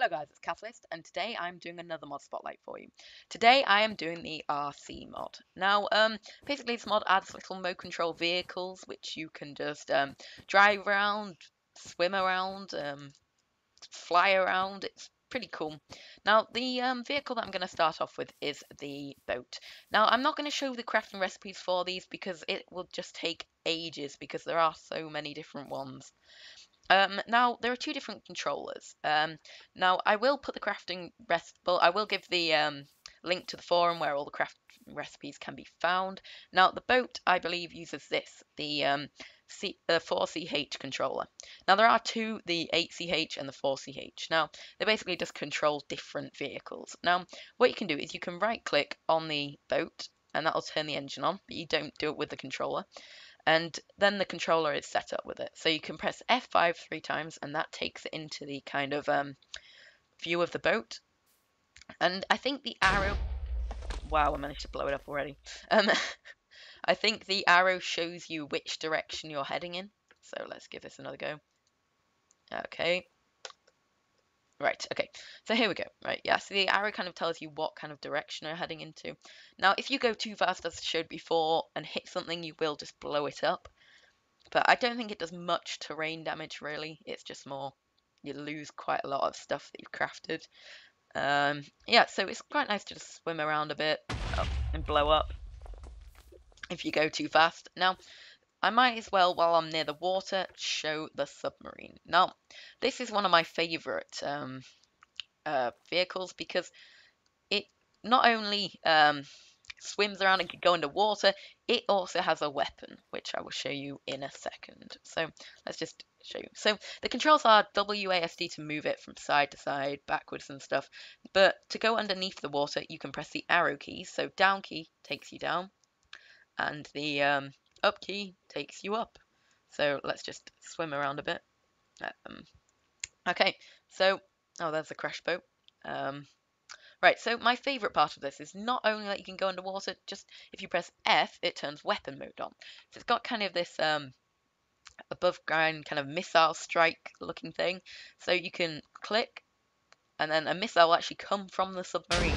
Hello guys, it's Catalyst, and today I'm doing another mod spotlight for you. Today I am doing the RC mod. Now, basically this mod adds little remote control vehicles which you can just drive around, swim around, fly around. It's pretty cool. Now, the vehicle that I'm going to start off with is the boat. Now, I'm not going to show the crafting recipes for these because it will just take ages because there are so many different ones. Now there are two different controllers. Now I will put the crafting well, I will give the link to the forum where all the craft recipes can be found. Now the boat, I believe, uses this, the 4CH controller. Now there are two, the 8CH and the 4CH. Now they basically just control different vehicles. Now what you can do is you can right click on the boat and that'll turn the engine on, but you don't do it with the controller. And then the controller is set up with it. So you can press F5 3 times and that takes it into the kind of view of the boat. And I think the arrow, wow, I managed to blow it up already. I think the arrow shows you which direction you're heading in. So let's give this another go. Okay. Right, okay, so here we go. Right, yeah, so the arrow kind of tells you what kind of direction you're heading into. Now, if you go too fast, as I showed before, and hit something, you will just blow it up. But I don't think it does much terrain damage, really. It's just more, you lose quite a lot of stuff that you've crafted. Yeah, so it's quite nice to just swim around a bit and blow up if you go too fast. Now, I might as well, while I'm near the water, show the submarine. Now, this is one of my favourite vehicles because it not only swims around and can go underwater, it also has a weapon, which I will show you in a second. So let's just show you. So the controls are WASD to move it from side to side, backwards and stuff. But to go underneath the water, you can press the arrow keys. So down key takes you down, and the up key takes you up. So let's just swim around a bit. Okay, so, oh, there's the crash boat. Right, so my favourite part of this is not only that you can go underwater, just if you press F, it turns weapon mode on. So it's got kind of this above ground kind of missile strike looking thing. So you can click and then a missile will actually come from the submarine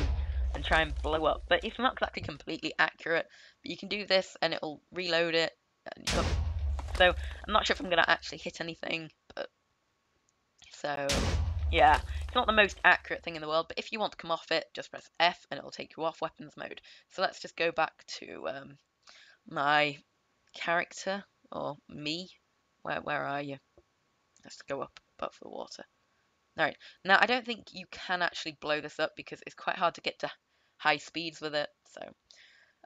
and try and blow up. But it's not exactly completely accurate, but you can do this and it'll reload it. So I'm not sure if I'm going to actually hit anything, but so yeah, it's not the most accurate thing in the world, but if you want to come off it, just press F and it'll take you off weapons mode. So let's just go back to my character, or me. Where are you? Let's go up above the water. Alright, now I don't think you can actually blow this up because it's quite hard to get to high speeds with it. So,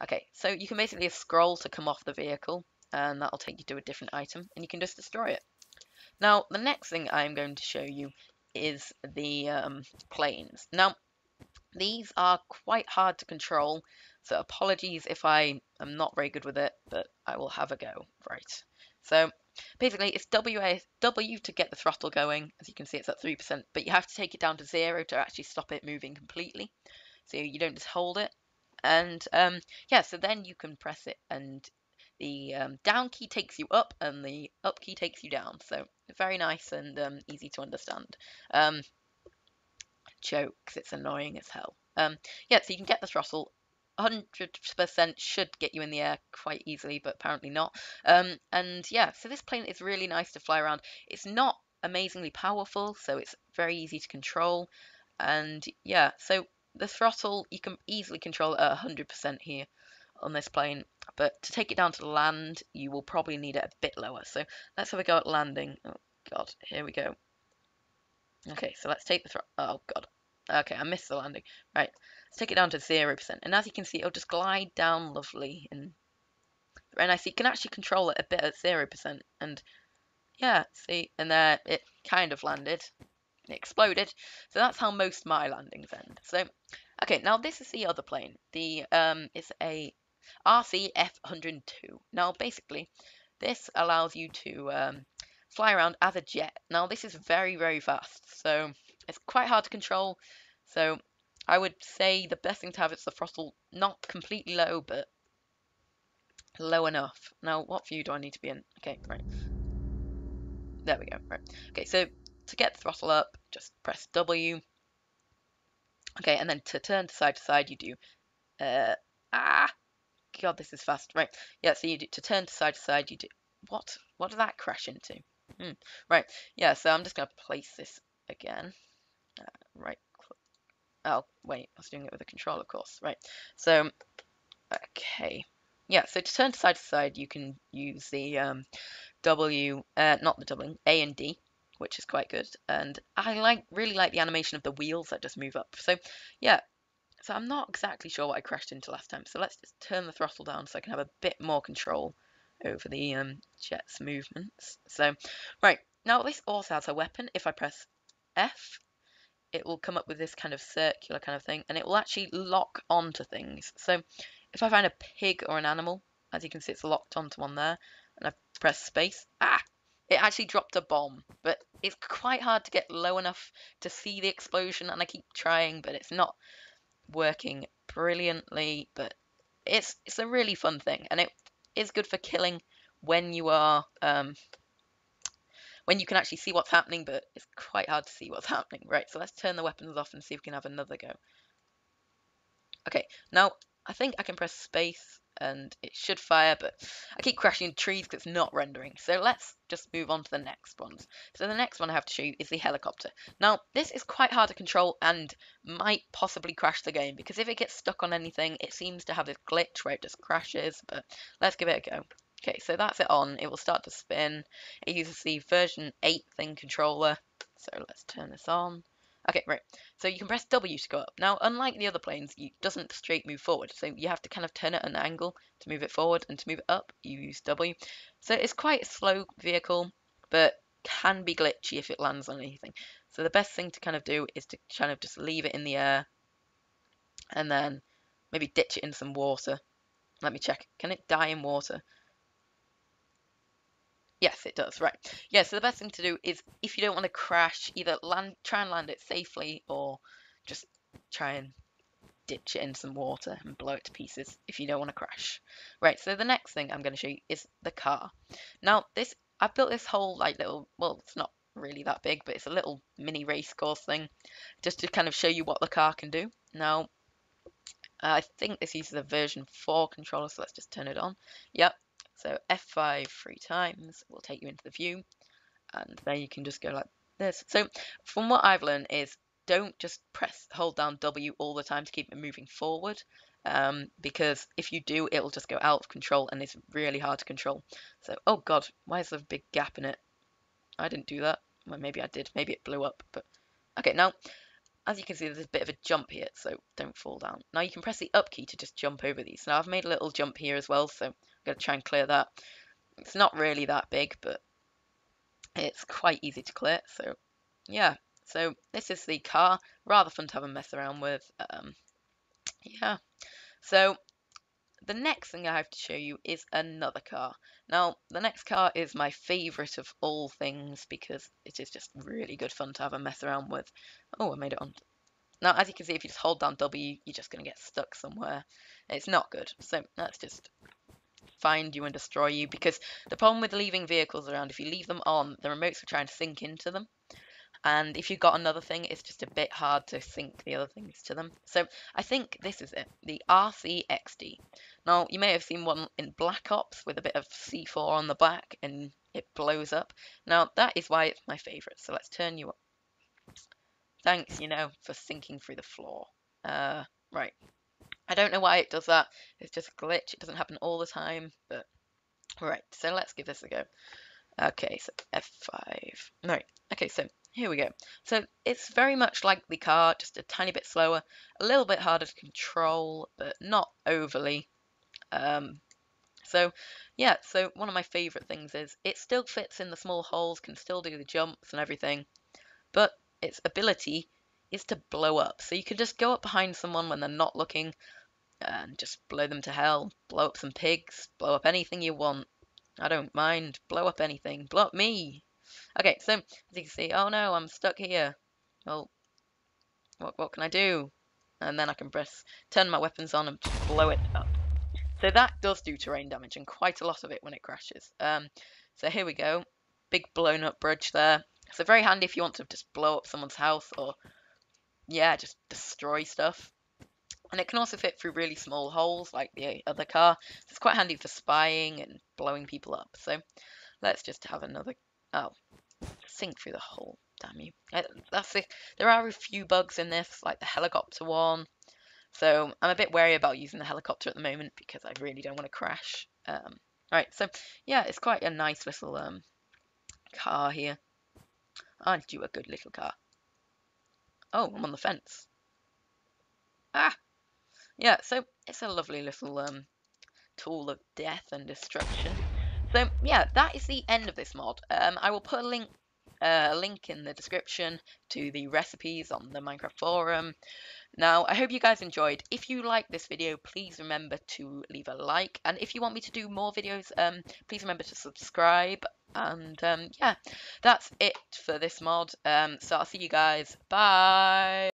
okay, so you can basically scroll to come off the vehicle and that'll take you to a different item and you can just destroy it. Now, the next thing I'm going to show you is the planes. Now, these are quite hard to control, so apologies if I am not very good with it, but I will have a go. Right. So basically, it's W to get the throttle going. As you can see, it's at 3%, but you have to take it down to 0 to actually stop it moving completely. So you don't just hold it. And yeah, so then you can press it and the down key takes you up and the up key takes you down. So very nice and easy to understand. Jokes, it's annoying as hell. Yeah, so you can get the throttle. 100% should get you in the air quite easily, but apparently not. And yeah, so this plane is really nice to fly around. It's not amazingly powerful, so it's very easy to control. And yeah, so the throttle, you can easily control it at 100% here on this plane, but to take it down to land, you will probably need it a bit lower. So let's have a go at landing. Oh god, here we go. Okay, so let's take the throttle. Oh god. Okay, I missed the landing. Right, let's take it down to 0%. And as you can see, it'll just glide down lovely and very nice. You can actually control it a bit at 0%. And yeah, see, and there it kind of landed. It exploded. So that's how most my landings end. So, okay, now this is the other plane. The it's a RCF-102. Now, basically, this allows you to fly around as a jet. Now, this is very, very fast, so it's quite hard to control. So, I would say the best thing to have is the throttle not completely low, but low enough. Now, what view do I need to be in? Okay, right. There we go. Right. Okay, so to get the throttle up, just press W. Okay, and then to turn to side, you do, uh, ah, God, this is fast. Right, yeah, so you do, to turn to side, you do, what did that crash into? Hmm. Right, yeah, so I'm just going to place this again. Right, oh, wait, I was doing it with a control, of course. Right, so, okay. Yeah, so to side, you can use the W, not the W, A and D, which is quite good. And I really like the animation of the wheels that just move up. So yeah, so I'm not exactly sure what I crashed into last time. So let's just turn the throttle down so I can have a bit more control over the jet's movements. So right, now this also has a weapon. If I press F, it will come up with this kind of circular kind of thing, and it will actually lock onto things. So if I find a pig or an animal, as you can see, it's locked onto one there, and I press space, it actually dropped a bomb, but it's quite hard to get low enough to see the explosion, and I keep trying, but it's not working brilliantly. But it's a really fun thing, and it is good for killing when you are when you can actually see what's happening, but it's quite hard to see what's happening. Right, so let's turn the weapons off and see if we can have another go. Okay, now I think I can press space and it should fire, but I keep crashing into trees because it's not rendering. So let's just move on to the next ones. So the next one I have to show you is the helicopter. Now, this is quite hard to control and might possibly crash the game because if it gets stuck on anything, it seems to have this glitch where it just crashes, but let's give it a go. Okay, so that's it on. It will start to spin. It uses the version 8 thing controller. So let's turn this on. Okay, right. So you can press W to go up. Now, unlike the other planes, it doesn't straight move forward. So you have to kind of turn it at an angle to move it forward, and to move it up, you use W. So it's quite a slow vehicle, but can be glitchy if it lands on anything. So the best thing to kind of do is to kind of just leave it in the air and then maybe ditch it in some water. Let me check. Can it die in water? Yes, it does. Right. Yeah, so the best thing to do is if you don't want to crash, either try and land it safely or just try and ditch it in some water and blow it to pieces if you don't want to crash. Right, so the next thing I'm going to show you is the car. Now, I've built this whole like little, well, it's not really that big, but it's a little mini race course thing just to kind of show you what the car can do. Now, I think this uses a version 4 controller, so let's just turn it on. Yep. So F5 3 times will take you into the view, and then you can just go like this. So from what I've learned is don't just hold down W all the time to keep it moving forward, because if you do, it'll just go out of control and it's really hard to control. So, oh God, why is there a big gap in it? I didn't do that. Well, maybe I did. Maybe it blew up, but okay, now as you can see, there's a bit of a jump here, so don't fall down. Now you can press the up key to just jump over these. Now I've made a little jump here as well, so I'm going to try and clear that. It's not really that big, but it's quite easy to clear. So yeah, so this is the car. Rather fun to have a mess around with. Yeah. So the next thing I have to show you is another car. Now, the next car is my favorite of all things because it is just really good fun to have a mess around with. Oh, I made it on. Now, as you can see, if you just hold down W, you're just going to get stuck somewhere. It's not good. So let's just find you and destroy you because the problem with leaving vehicles around, if you leave them on, the remotes will try and sink into them. And if you've got another thing, it's just a bit hard to sync the other things to them. So I think this is it, the RCXD. Now, you may have seen one in Black Ops with a bit of C4 on the back and it blows up. Now, that is why it's my favourite. So let's turn you up. Thanks, for sinking through the floor. Right. I don't know why it does that. It's just a glitch. It doesn't happen all the time, but right. So let's give this a go. Okay, so F5. Right. Okay, so here we go. So it's very much like the car, just a tiny bit slower, a little bit harder to control, but not overly. So yeah, so one of my favorite things is it still fits in the small holes, can still do the jumps and everything, but its ability is to blow up. So you can just go up behind someone when they're not looking and just blow them to hell, blow up some pigs, blow up anything you want. I don't mind. Blow up anything. Blow up me. Okay, so as you can see, oh no, I'm stuck here. Well, what can I do? And then I can turn my weapons on and just blow it up. So that does do terrain damage and quite a lot of it when it crashes. So here we go. Big blown up bridge there. So very handy if you want to just blow up someone's house or yeah, just destroy stuff. And it can also fit through really small holes like the other car. So it's quite handy for spying and blowing people up. So let's just have another. Oh, sink through the hole. Damn you. That's it. There are a few bugs in this, like the helicopter one. So I'm a bit wary about using the helicopter at the moment because I really don't want to crash. Right, so yeah, it's quite a nice little car here. Aren't you a good little car? Oh, I'm on the fence. Ah, yeah. So it's a lovely little tool of death and destruction. So yeah, that is the end of this mod. I will put a link in the description to the recipes on the Minecraft forum. Now, I hope you guys enjoyed. If you like this video, please remember to leave a like. And if you want me to do more videos, please remember to subscribe. And yeah, that's it for this mod. So I'll see you guys. Bye.